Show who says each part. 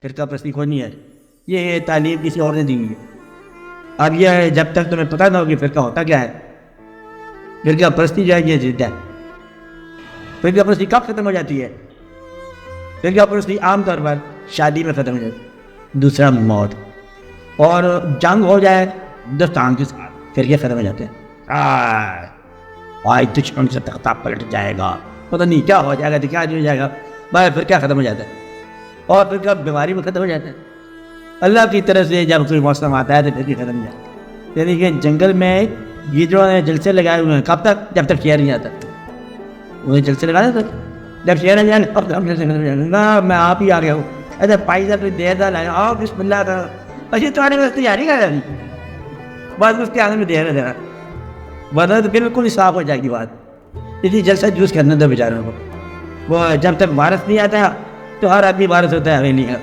Speaker 1: फ़िरका परस्ती कोई नहीं है, ये तालीम किसी और ने दी हुई है। अब यह जब तक तुम्हें पता ना हो कि फ़िरका होता क्या है, फ़िरका परस्ती जो है ये ज़िद्द है। फ़िरका परस्ती कब ख़त्म हो जाती है? फ़िरका परस्ती आमतौर पर शादी में ख़त्म हो जाती है, दूसरा मौत, और जंग हो जाए हिंदुस्तान के साथ फ़िरके ख़त्म हो जाते हैं। आज दुश्मन से तख्ता पलट जाएगा, पता नहीं क्या हो जाएगा, तो क्या नहीं हो जाएगा, बस फिर क्या ख़त्म हो जाता है, और फिर क्या बीमारी में ख़त्म हो जाता है। अल्लाह की तरफ से जब कोई मौसम आता है तो फिर भी ख़त्म हो जाता है। यानी कि जंगल में गीदड़ों ने जलसे लगाए हुए हैं, कब तक? जब तक शेर नहीं आता। उन्हें जलसे लगाने तक, जब शेर नहीं जाए अब हम जलसे ना, मैं आप ही आ गया हूँ, अरे भाई साहब देर दाल आया, आओ बिस्मिल्लाह का, अच्छा तुम्हारे बस तैयारी कर रही, बस उसके आने में देर है देना, वरना तो बिल्कुल ही साफ हो जाएगी बात। इसी जलसा जूस करने दो बेचारों को, वो जब तक वारस नहीं आता तो हर आदमी वारस होता है हवेली का।